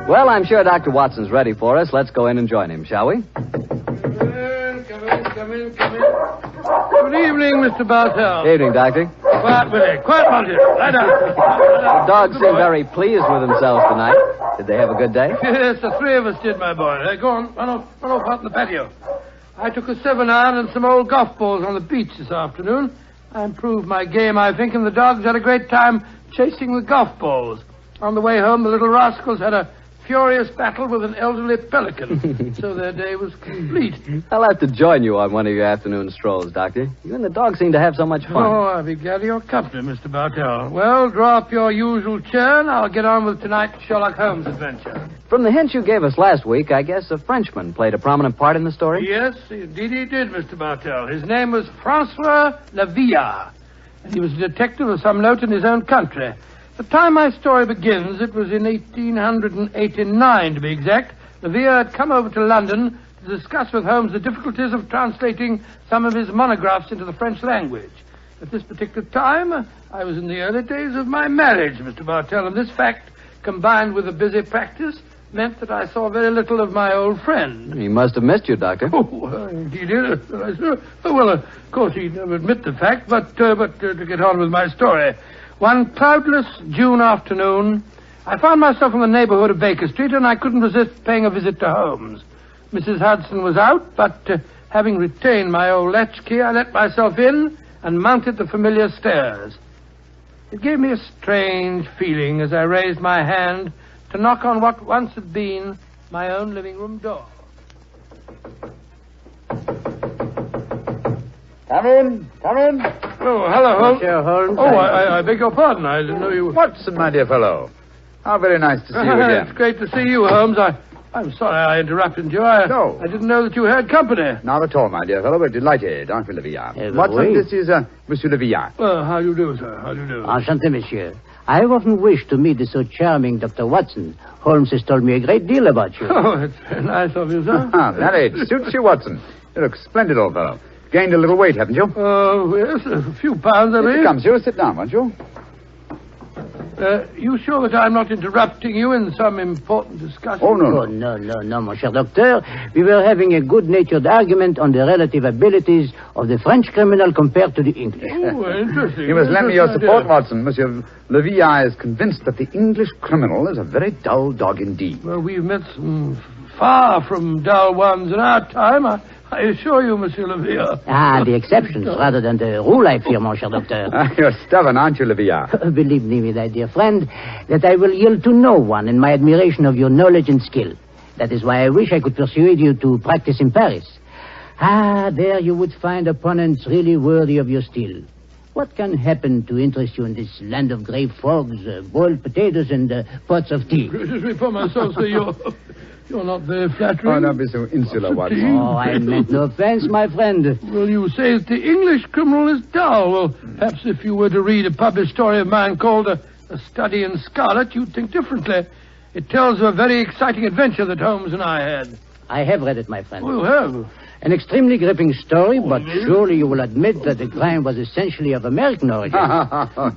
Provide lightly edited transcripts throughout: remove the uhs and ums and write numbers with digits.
Well, I'm sure Dr. Watson's ready for us. Let's go in and join him, shall we? Come in. Good evening, Mr. Bartell. Evening, Doctor. Quiet, Willie. Quiet, Monty. Lie down. The dogs seem very pleased with themselves tonight. Did they have a good day? Yes, the three of us did, my boy. Go on, run off out in the patio. I took a 7-iron and some old golf balls on the beach this afternoon. I improved my game, I think, and the dogs had a great time chasing the golf balls. On the way home, the little rascals had a furious battle with an elderly pelican, so their day was complete. I'll have to join you on one of your afternoon strolls, Doctor. You and the dogs seem to have so much fun. Oh, I'll be glad of your company, Mr. Bartell. Well, draw up your usual chair, and I'll get on with tonight's Sherlock Holmes adventure. From the hint you gave us last week, I guess a Frenchman played a prominent part in the story? Yes, indeed he did, Mr. Bartell. His name was Francois Lavillard, and he was a detective of some note in his own country. The time my story begins, it was in 1889, to be exact. Lavillard had come over to London to discuss with Holmes the difficulties of translating some of his monographs into the French language. At this particular time, I was in the early days of my marriage, Mr. Bartell, and this fact, combined with a busy practice, meant that I saw very little of my old friend. He must have missed you, Doctor. Oh, he did. Well, of course, he'd never admit the fact, but to get on with my story. One cloudless June afternoon, I found myself in the neighborhood of Baker Street, and I couldn't resist paying a visit to Holmes. Mrs. Hudson was out, but having retained my old latchkey, I let myself in and mounted the familiar stairs. It gave me a strange feeling as I raised my hand to knock on what once had been my own living room door. Come in. Oh, hello, Holmes. Monsieur Holmes. Oh, I beg your pardon. I didn't know you were... Watson, my dear fellow. How very nice to see you again. It's great to see you, Holmes. I'm sorry I interrupted you. No. I didn't know that you had company. Not at all, my dear fellow. We're delighted, aren't we, Lavillard? Watson, oui. this is Monsieur Lavillard. Well, how do you do, sir? How do you do? Enchanté, monsieur. I have often wished to meet the so charming Dr. Watson. Holmes has told me a great deal about you. Oh, it's very nice of you, sir. That age suits you, Watson. You look splendid, old fellow. Gained a little weight, haven't you? Oh, yes, a few pounds, I Here mean. it comes, you. Sit down, won't you? You sure that I'm not interrupting you in some important discussion? Oh, no. Oh, no, mon cher docteur. We were having a good-natured argument on the relative abilities of the French criminal compared to the English. Oh, interesting. You must lend me your Interesting support, idea. Watson. Monsieur Lavillard is convinced that the English criminal is a very dull dog indeed. Well, we've met some far from dull ones in our time. I assure you, Monsieur Lavillard. The exceptions rather than the rule, I fear, mon cher docteur. You're stubborn, aren't you, Lavillard? Believe me, my dear friend, that I will yield to no one in my admiration of your knowledge and skill. That is why I wish I could persuade you to practice in Paris. There you would find opponents really worthy of your steel. What can happen to interest you in this land of grey fogs, boiled potatoes, and pots of tea? Excuse me for myself, sir. You're not very flattering. Oh, don't be so insular, Watson. Oh, I meant no offense, my friend. Well, you say that the English criminal is dull. Well, perhaps if you were to read a published story of mine called A Study in Scarlet, you'd think differently. It tells of a very exciting adventure that Holmes and I had. I have read it, my friend. Oh, you have? An extremely gripping story, but surely you will admit that the crime was essentially of American origin.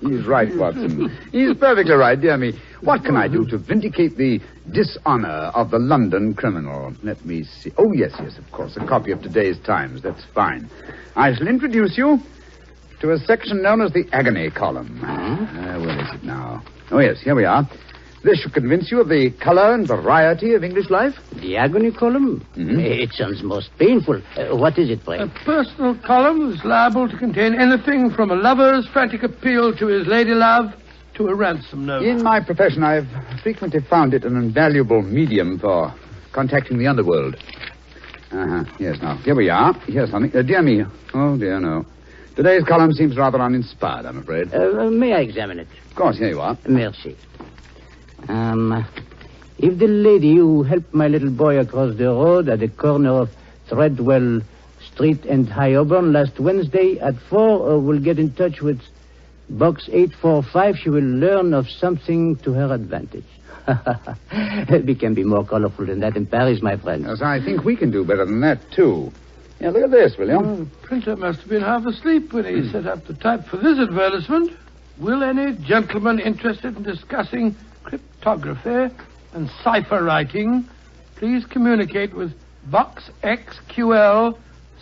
He's right, Watson. He's perfectly right, dear me. What can I do to vindicate the dishonor of the London criminal? Let me see. Oh, yes, of course. A copy of today's Times. That's fine. I shall introduce you to a section known as the agony column. Where is it now? Oh, yes, here we are. This should convince you of the color and variety of English life. The agony column? Mm-hmm. It sounds most painful. What is it, pray? A personal column is liable to contain anything from a lover's frantic appeal to his lady love to a ransom note. In my profession, I've frequently found it an invaluable medium for contacting the underworld. Yes, now, here we are. Here's something. Dear me. Oh, dear, no. Today's column seems rather uninspired, I'm afraid. May I examine it? Of course, here you are. Merci. If the lady who helped my little boy across the road at the corner of Threadwell Street and High Auburn last Wednesday at 4 will get in touch with Box 845, she will learn of something to her advantage. We can be more colorful than that in Paris, my friend. Yes, I think we can do better than that, too. Yeah, look at this, will you? The printer must have been half asleep when he set up the type for this advertisement. Will any gentleman interested in discussing cryptography and cipher writing, please communicate with Box XQL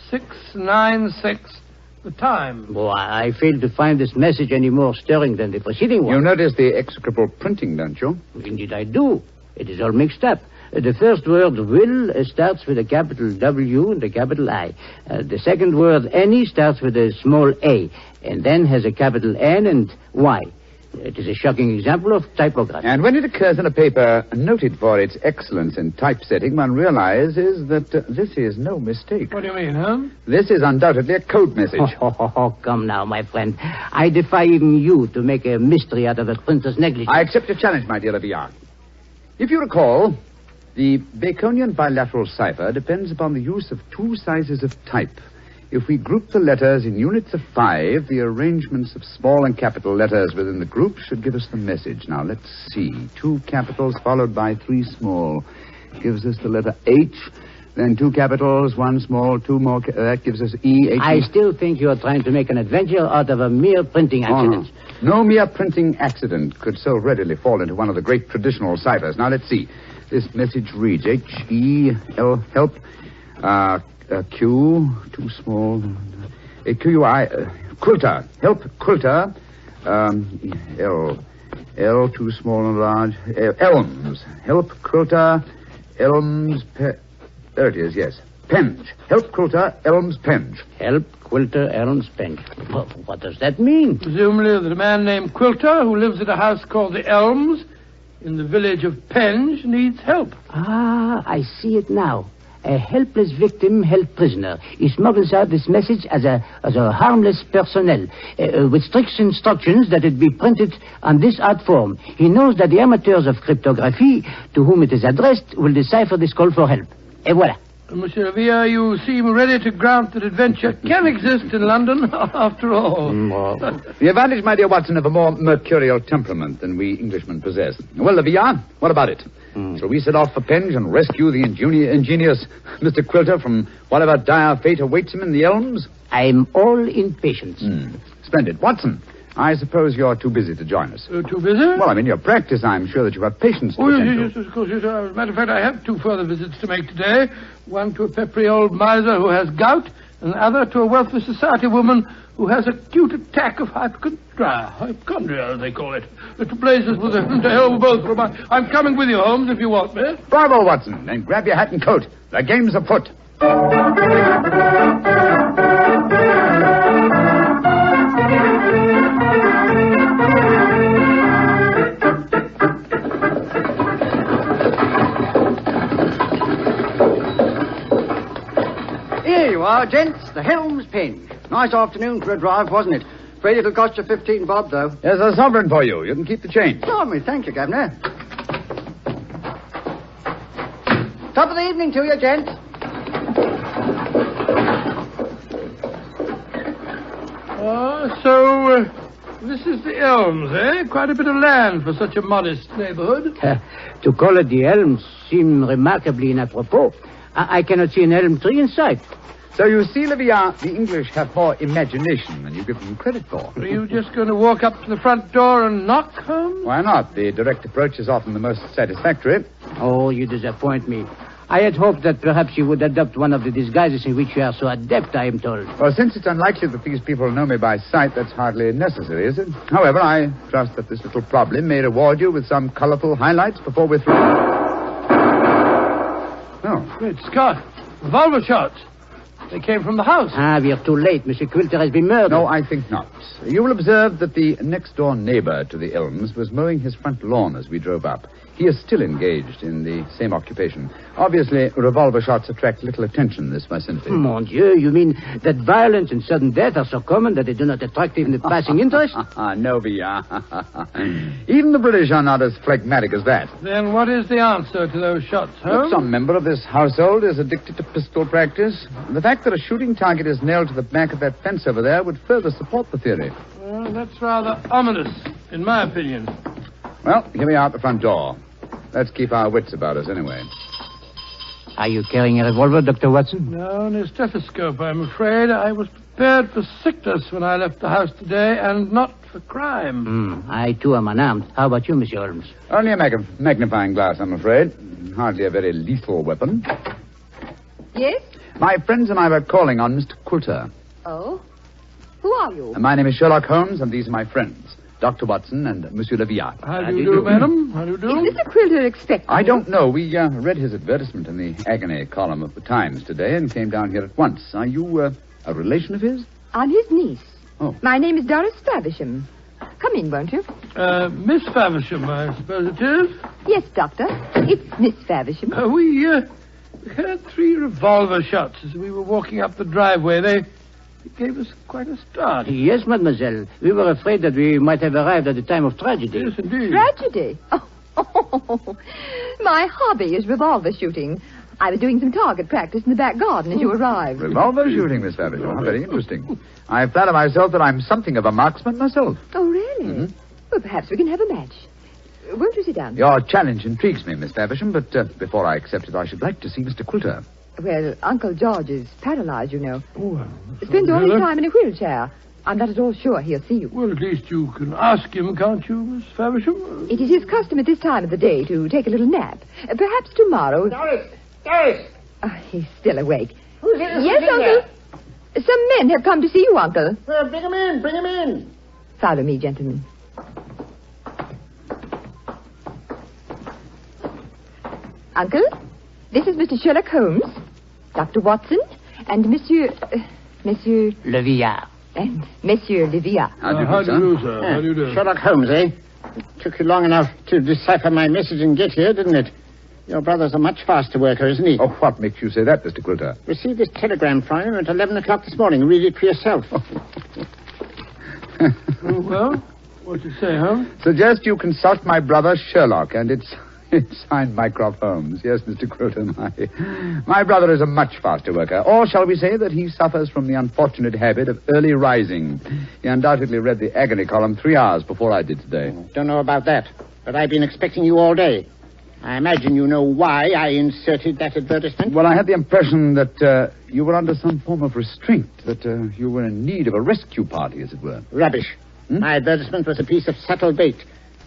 696, the time. Oh, I fail to find this message any more stirring than the preceding one. You notice the execrable printing, don't you? Indeed, I do. It is all mixed up. The first word, will, starts with a capital W and a capital I. The second word, any, starts with a small a, and then has a capital N and Y. It is a shocking example of typography. And when it occurs in a paper noted for its excellence in typesetting, one realizes that this is no mistake. What do you mean, huh? This is undoubtedly a code message. Oh, come now, my friend. I defy even you to make a mystery out of a printer's negligence. I accept your challenge, my dear Lavillard. If you recall, the Baconian bilateral cipher depends upon the use of two sizes of type. If we group the letters in units of 5, the arrangements of small and capital letters within the group should give us the message. Now, let's see. 2 capitals followed by 3 small gives us the letter H. Then 2 capitals, 1 small, 2 more. That gives us E. H. I still think you are trying to make an adventure out of a mere printing accident. No mere printing accident could so readily fall into one of the great traditional ciphers. Now, let's see. This message reads H-E-L, help, Q, too small, Q-U-I, quilter, help, quilter, L, too small and large, elms, help, quilter, elms, there it is, yes, penge, help, quilter, elms, penge. Help, quilter, elms, penge. What does that mean? Presumably that a man named Quilter, who lives at a house called the Elms, in the village of Penge, needs help. Ah, I see it now. A helpless victim held prisoner. He smuggles out this message as a harmless personnel, with strict instructions that it be printed on this art form. He knows that the amateurs of cryptography, to whom it is addressed, will decipher this call for help. Et voilà. Monsieur Villa, you seem ready to grant that adventure can exist in London, after all. The advantage, my dear Watson, of a more mercurial temperament than we Englishmen possess. Well, Villa, what about it? Shall we set off for Penge and rescue the ingenious Mr. Quilter from whatever dire fate awaits him in the elms? I'm all impatience. Splendid. Watson, I suppose you're too busy to join us. Too busy? Well, I'm in your practice. I'm sure that you have patience to attend to. Yes, of course. Yes. As a matter of fact, I have 2 further visits to make today. One to a peppery old miser who has gout, and the other to a wealthy society woman who has acute attack of hypochondria, as they call it. To blazes with to hell with both of them. I'm coming with you, Holmes, if you want me. Bravo, Watson. Then grab your hat and coat. The game's afoot. Here you are, gents. The Helms Penge. Nice afternoon for a drive, wasn't it? Afraid it'll cost you 15 bob, though. There's a sovereign for you. You can keep the change. Blimey, thank you, Governor. Top of the evening to you, gents. So this is the Elms, eh? Quite a bit of land for such a modest neighborhood. To call it the elms seems remarkably inapropos. I cannot see an elm tree in sight. So you see, Lavillard, the English have more imagination than you give them credit for. Are you just going to walk up to the front door and knock, Holmes? Why not? The direct approach is often the most satisfactory. Oh, you disappoint me. I had hoped that perhaps you would adopt one of the disguises in which you are so adept, I am told. Well, since it's unlikely that these people know me by sight, that's hardly necessary, is it? However, I trust that this little problem may reward you with some colorful highlights before we're through. Oh. Great Scott. Revolver shots. They came from the house. We are too late. Monsieur Quilter has been murdered. No, I think not. You will observe that the next-door neighbor to the Elms was mowing his front lawn as we drove up. He is still engaged in the same occupation. Obviously, revolver shots attract little attention in this vicinity. Mon Dieu, you mean that violence and sudden death are so common that they do not attract even the passing interest? No, Villa. Even the British are not as phlegmatic as that. Then what is the answer to those shots, Holmes? Some member of this household is addicted to pistol practice. The fact that a shooting target is nailed to the back of that fence over there would further support the theory. Well, that's rather ominous, in my opinion. Well, here we are at the front door. Let's keep our wits about us anyway. Are you carrying a revolver, Dr. Watson? No, and a stethoscope, I'm afraid. I was prepared for sickness when I left the house today, and not for crime. I, too, am unarmed. How about you, Monsieur Holmes? Only a magnifying glass, I'm afraid. Hardly a very lethal weapon. Yes? My friends and I were calling on Mr. Quilter. Oh? Who are you? My name is Sherlock Holmes, and these are my friends, Dr. Watson and Monsieur Leviat. How do you do, madam? How do you do? Is Mr. Quilter expecting I don't know. We read his advertisement in the agony column of the Times today and came down here at once. Are you a relation of his? I'm his niece. Oh. My name is Doris Faversham. Come in, won't you? Miss Faversham, I suppose it is. Yes, Doctor. It's Miss Faversham. We heard 3 revolver shots as we were walking up the driveway. They gave us quite a start. Yes, mademoiselle. We were afraid that we might have arrived at the time of tragedy. Yes, indeed. Tragedy? Oh, my hobby is revolver shooting. I was doing some target practice in the back garden as you arrived. Revolver shooting, Miss Faversham. How very interesting. I flatter myself that I'm something of a marksman myself. Oh, really? Mm-hmm. Well, perhaps we can have a match. Won't you sit down? Your challenge intrigues me, Miss Faversham, but before I accept it, I should like to see Mr. Quilter. Well, Uncle George is paralyzed, you know. Oh, Spends all his time in a wheelchair. I'm not at all sure he'll see you. Well, at least you can ask him, can't you, Miss Faversham? It is his custom at this time of the day to take a little nap. Perhaps tomorrow... Doris! He's still awake. Who's it? Yes, Uncle. Some men have come to see you, Uncle. Well, bring him in. Follow me, gentlemen. Uncle, this is Mr. Sherlock Holmes, Dr. Watson, and Monsieur Leviat. and Monsieur Leviat. How do you How do, do you sir? do, sir? How do you do? Sherlock Holmes, eh? It took you long enough to decipher my message and get here, didn't it? Your brother's a much faster worker, isn't he? Oh, what makes you say that, Mr. Quilter? Received this telegram from him at 11 o'clock this morning. Read it for yourself. Oh, well, what's it say, huh? Suggest you consult my brother Sherlock, and it's signed Mycroft Holmes. Yes, Mr. Quilter, my brother is a much faster worker. Or shall we say that he suffers from the unfortunate habit of early rising. He undoubtedly read the agony column 3 hours before I did today. Don't know about that, but I've been expecting you all day. I imagine you know why I inserted that advertisement. Well, I had the impression that you were under some form of restraint, that you were in need of a rescue party, as it were. Rubbish. My advertisement was a piece of subtle bait.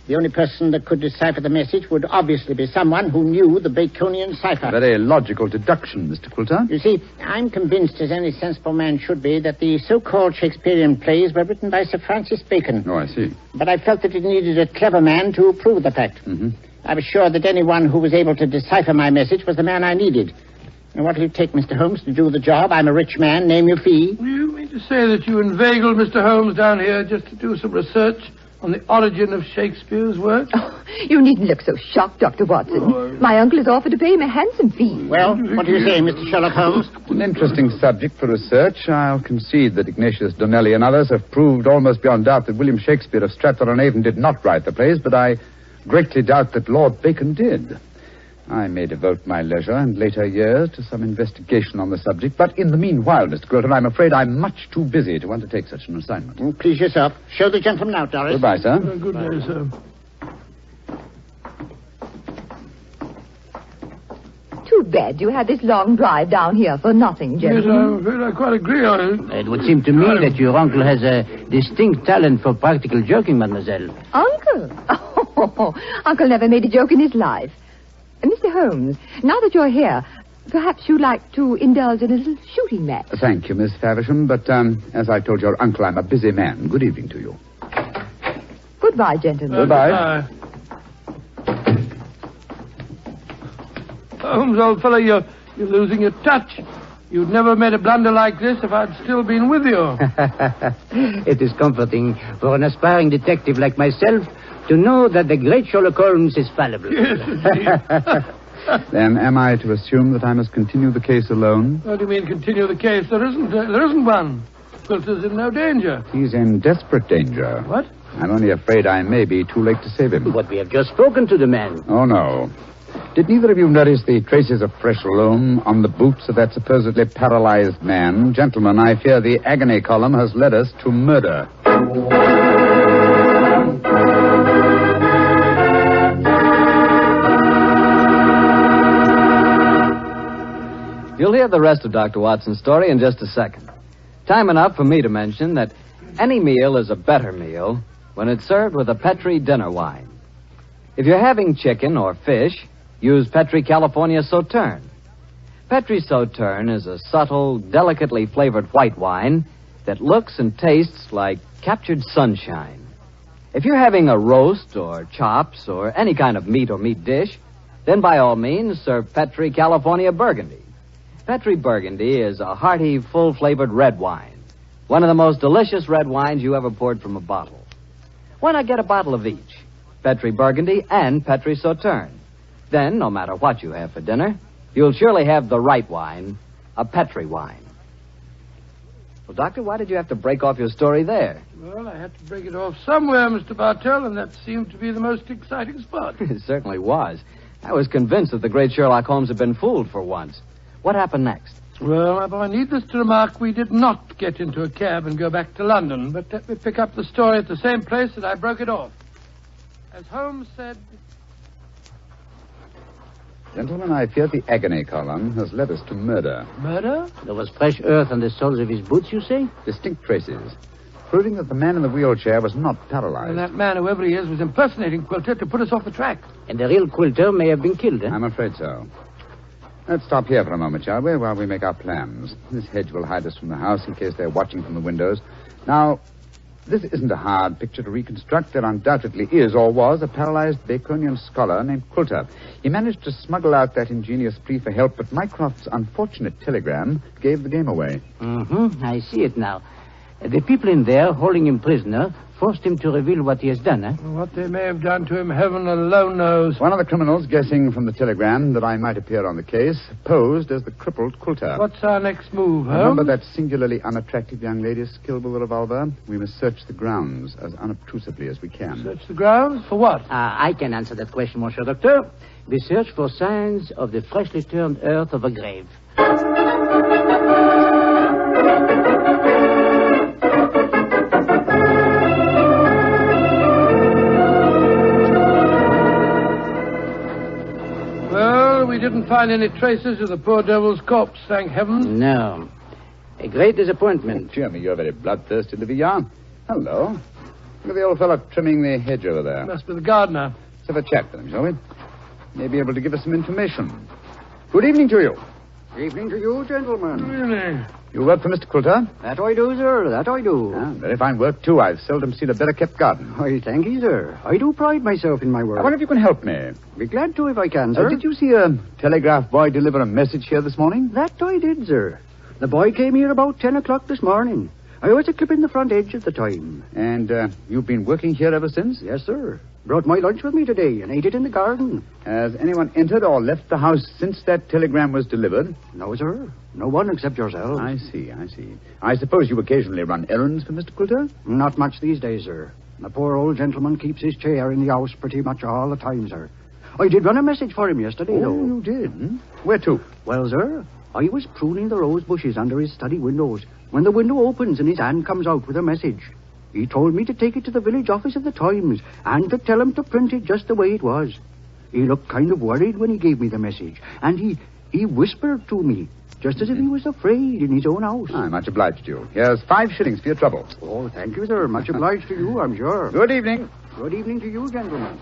The only person that could decipher the message would obviously be someone who knew the Baconian Cipher. Very logical deduction, Mr. Quilter. You see, I'm convinced, as any sensible man should be, that the so-called Shakespearean plays were written by Sir Francis Bacon. Oh, I see. But I felt that it needed a clever man to prove the fact. Mm-hmm. I was sure that anyone who was able to decipher my message was the man I needed. And what will it take, Mr. Holmes, to do the job? I'm a rich man. Name your fee. You mean to say that you inveigled Mr. Holmes down here just to do some research on the origin of Shakespeare's work? Oh, you needn't look so shocked, Dr. Watson. My uncle has offered to pay him a handsome fee. Well, what do you say, Mr. Sherlock Holmes? An interesting subject for research. I'll concede that Ignatius Donnelly and others have proved almost beyond doubt that William Shakespeare of Stratford-on-Avon did not write the plays, but I greatly doubt that Lord Bacon did. I may devote my leisure and later years to some investigation on the subject, but in the meanwhile, Mr. Quilter, I'm afraid I'm much too busy to undertake such an assignment. Please yourself. Show the gentleman out, Doris. Goodbye, sir. Good day, sir. Too bad you had this long drive down here for nothing, Yes, gentlemen. I'm afraid I quite agree on it. It would seem to me that your uncle has a distinct talent for practical joking, mademoiselle. Uncle? Oh, Uncle never made a joke in his life. Mr. Holmes, now that you're here, perhaps you'd like to indulge in a little shooting match. Thank you, Miss Faversham, but as I told your uncle, I'm a busy man. Good evening to you. Goodbye, gentlemen. Goodbye. Holmes, old fellow, you're losing your touch. You'd never made a blunder like this if I'd still been with you. It is comforting for an aspiring detective like myself to know that the great Sherlock Holmes is fallible. Yes, indeed. Then am I to assume that I must continue the case alone? What do you mean continue the case? There isn't one. Quilter's in no danger. He's in desperate danger. What? I'm only afraid I may be too late to save him. But we have just spoken to the man. Oh, no. Did neither of you notice the traces of fresh loam on the boots of that supposedly paralyzed man? Gentlemen, I fear the agony column has led us to murder. You'll hear the rest of Dr. Watson's story in just a second. Time enough for me to mention that any meal is a better meal when it's served with a Petri dinner wine. If you're having chicken or fish, use Petri California Sauterne. Petri Sauterne is a subtle, delicately flavored white wine that looks and tastes like captured sunshine. If you're having a roast or chops or any kind of meat or meat dish, then by all means serve Petri California Burgundy. Petri Burgundy is a hearty, full-flavored red wine. One of the most delicious red wines you ever poured from a bottle. Why not get a bottle of each? Petri Burgundy and Petri Sauterne. Then, no matter what you have for dinner, you'll surely have the right wine, a Petri wine. Well, Doctor, why did you have to break off your story there? Well, I had to break it off somewhere, Mr. Bartell, and that seemed to be the most exciting spot. It certainly was. I was convinced that the great Sherlock Holmes had been fooled for once. What happened next? Well, my boy, needless to remark, we did not get into a cab and go back to London, but let me pick up the story at the same place that I broke it off. As Holmes said... Gentlemen, I fear the agony column has led us to murder. Murder? There was fresh earth on the soles of his boots, you say? Distinct traces, proving that the man in the wheelchair was not paralyzed. And that man, whoever he is, was impersonating Quilter to put us off the track. And the real Quilter may have been killed, eh? I'm afraid so. Let's stop here for a moment, shall we, while we make our plans. This hedge will hide us from the house in case they're watching from the windows. Now, this isn't a hard picture to reconstruct. There undoubtedly is, or was, a paralyzed Baconian scholar named Quilter. He managed to smuggle out that ingenious plea for help, but Mycroft's unfortunate telegram gave the game away. Mm-hmm. I see it now. The people in there, holding him prisoner, forced him to reveal what he has done, eh? What they may have done to him, heaven alone knows. One of the criminals, guessing from the telegram that I might appear on the case, posed as the crippled Quilter. What's our next move, Holmes? Remember that singularly unattractive young lady skilled with a revolver? We must search the grounds as unobtrusively as we can. Search the grounds? For what? I can answer that question, Monsieur Doctor. We search for signs of the freshly turned earth of a grave. We didn't find any traces of the poor devil's corpse, thank heaven. No. A great disappointment. Dear me, you're very bloodthirsty, Livia. Hello. Look at the old fellow trimming the hedge over there. Must be the gardener. Let's have a chat with him, shall we? May be able to give us some information. Good evening to you. Evening to you, gentlemen. Really? You work for Mr. Quilter? That I do, sir. That I do. Very fine work, too. I've seldom seen a better-kept garden. I thank you, sir. I do pride myself in my work. I wonder if you can help me. Be glad to if I can, sir. Did you see a telegraph boy deliver a message here this morning? That I did, sir. The boy came here about 10 o'clock this morning. I was clipping the front edge at the time. And you've been working here ever since? Yes, sir. Brought my lunch with me today and ate it in the garden. Has anyone entered or left the house since that telegram was delivered? No, sir. No one except yourself. I see. I suppose you occasionally run errands for Mr. Quilter? Not much these days, sir. The poor old gentleman keeps his chair in the house pretty much all the time, sir. I did run a message for him yesterday, though. Oh, you did? Where to? Well, sir, I was pruning the rose bushes under his study windows when the window opens and his hand comes out with a message. He told me to take it to the village office of the Times and to tell him to print it just the way it was. He looked kind of worried when he gave me the message, and he whispered to me, just as if he was afraid in his own house. I'm much obliged to you. Here's 5 shillings for your trouble. Oh, thank you, sir. Much obliged to you, I'm sure. Good evening. Good evening to you, gentlemen.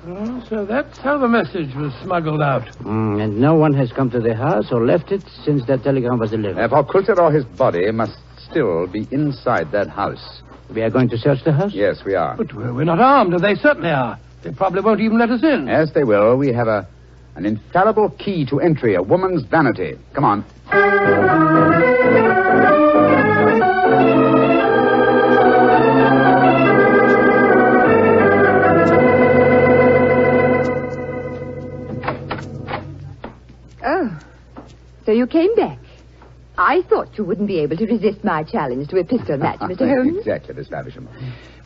Oh, so that's how the message was smuggled out. And no one has come to the house or left it since that telegram was delivered. Therefore, Quilter or his body must still be inside that house. We are going to search the house? Yes, we are. But we're not armed, and they certainly are. They probably won't even let us in. Yes, they will. We have an infallible key to entry, a woman's vanity. Come on. Oh, so you came back. I thought you wouldn't be able to resist my challenge to a pistol match, Mr. Holmes. Exactly, Miss Lavisham.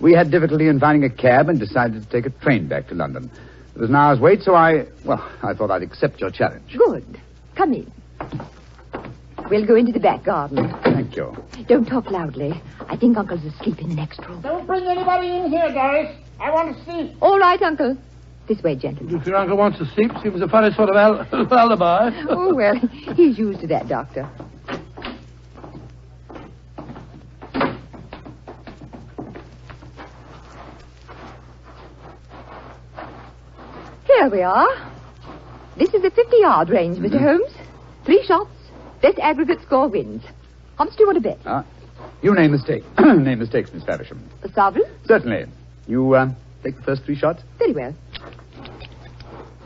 We had difficulty in finding a cab and decided to take a train back to London. There was an hour's wait, so I thought I'd accept your challenge. Good. Come in. We'll go into the back garden. Thank you. Don't talk loudly. I think Uncle's asleep in the next room. Don't bring anybody in here, Doris. I want to sleep. All right, Uncle. This way, gentlemen. If your uncle wants to sleep, seems a funny sort of alibi. Oh, well, he's used to that, Doctor. Here we are. This is a 50-yard range, Mr. Holmes. 3 shots. Best aggregate score wins. How much do you want to bet? You name the stake. Name the stakes, Miss Faversham. A sovereign? Certainly. You take the first 3 shots? Very well.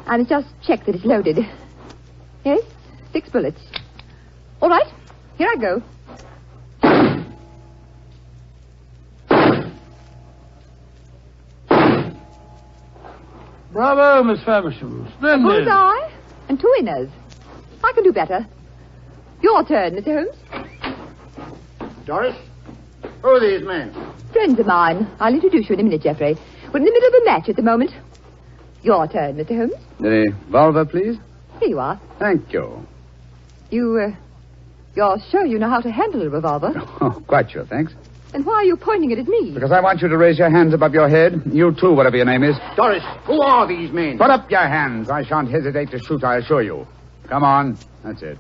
I must just check that it's loaded. Yes, 6 bullets. All right, here I go. Bravo, Miss Faversham. Splendid. Bullseye and 2 winners. I can do better. Your turn, Mr. Holmes. Doris, who are these men? Friends of mine. I'll introduce you in a minute, Geoffrey. We're in the middle of a match at the moment. Your turn, Mr. Holmes. The revolver, please. Here you are. Thank you. You're sure you know how to handle a revolver? Oh, quite sure, thanks. And why are you pointing it at me? Because I want you to raise your hands above your head. You too, whatever your name is. Doris, who are these men? Put up your hands. I shan't hesitate to shoot, I assure you. Come on. That's it.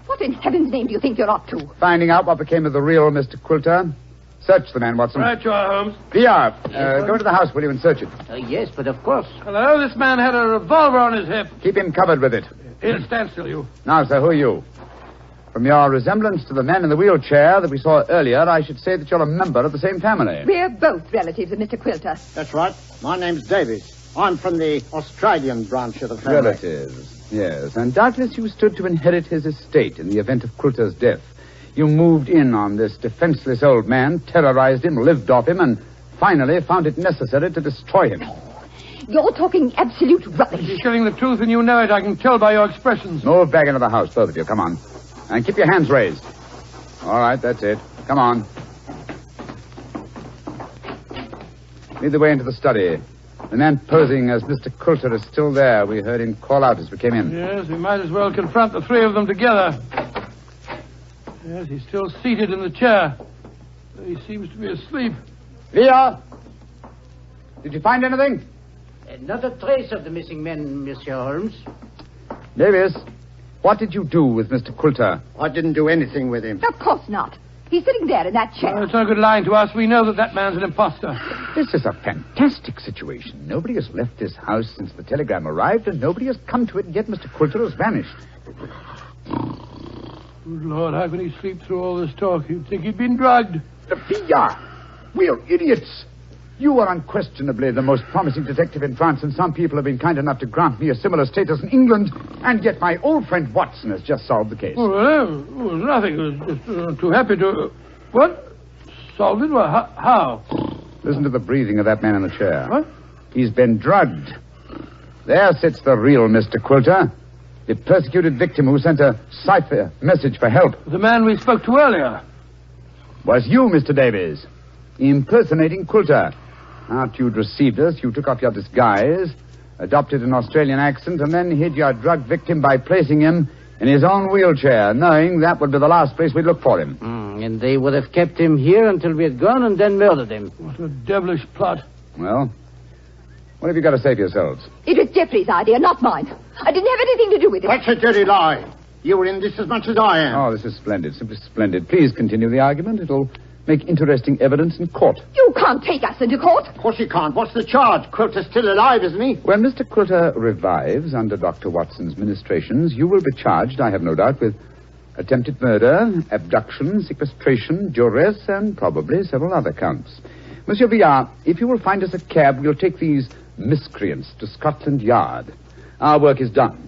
What in heaven's name do you think you're up to? Finding out what became of the real Mr. Quilter. Search the man, Watson. Right you are, Holmes. Pierre, go to the house, will you, and search it. Yes, but of course. Hello, this man had a revolver on his hip. Keep him covered with it. Here, stand still, you. Now, sir, who are you? From your resemblance to the man in the wheelchair that we saw earlier, I should say that you're a member of the same family. We're both relatives of Mr. Quilter. That's right. My name's Davies. I'm from the Australian branch of the family. Relatives, yes. And doubtless you stood to inherit his estate in the event of Quilter's death. You moved in on this defenseless old man, terrorized him, lived off him, and finally found it necessary to destroy him. You're talking absolute rubbish. You're telling the truth and you know it. I can tell by your expressions. Move back into the house, both of you. Come on. And keep your hands raised. All right, that's it. Come on. Lead the way into the study. The man posing as Mr. Quilter is still there. We heard him call out as we came in. Yes, we might as well confront the 3 of them together. Yes, he's still seated in the chair. He seems to be asleep. Leah! Did you find anything? Not a trace of the missing men, Monsieur Holmes. Davis, what did you do with Mr. Quilter? I didn't do anything with him. Of course not. He's sitting there in that chair. It's no good lying to us. We know that man's an imposter. This is a fantastic situation. Nobody has left this house since the telegram arrived, and nobody has come to it, and yet Mr. Quilter has vanished. Good Lord, how can he sleep through all this talk? You'd think he'd been drugged. Sophia! We're idiots! You are unquestionably the most promising detective in France, and some people have been kind enough to grant me a similar status in England, and yet my old friend Watson has just solved the case. Oh, well, it was nothing. I was just too happy to... What? Solved it? Well, how? Listen to the breathing of that man in the chair. What? He's been drugged. There sits the real Mr. Quilter, the persecuted victim who sent a cipher message for help. The man we spoke to earlier. Was you, Mr. Davies, impersonating Quilter. After you'd received us, you took off your disguise, adopted an Australian accent, and then hid your drug victim by placing him in his own wheelchair, knowing that would be the last place we'd look for him. And they would have kept him here until we had gone and then murdered him. What a devilish plot. Well, what have you got to say for yourselves? It was Geoffrey's idea, not mine. I didn't have anything to do with it. That's a dirty lie. You were in this as much as I am. Oh, this is splendid, simply splendid. Please continue the argument. It'll make interesting evidence in court. You can't take us into court. Of course you can't. What's the charge? Quilter's still alive, isn't he? When Mr. Quilter revives under Dr. Watson's ministrations, you will be charged, I have no doubt, with attempted murder, abduction, sequestration, duress, and probably several other counts. Monsieur Villard, if you will find us a cab, we'll take these miscreants to Scotland Yard. Our work is done.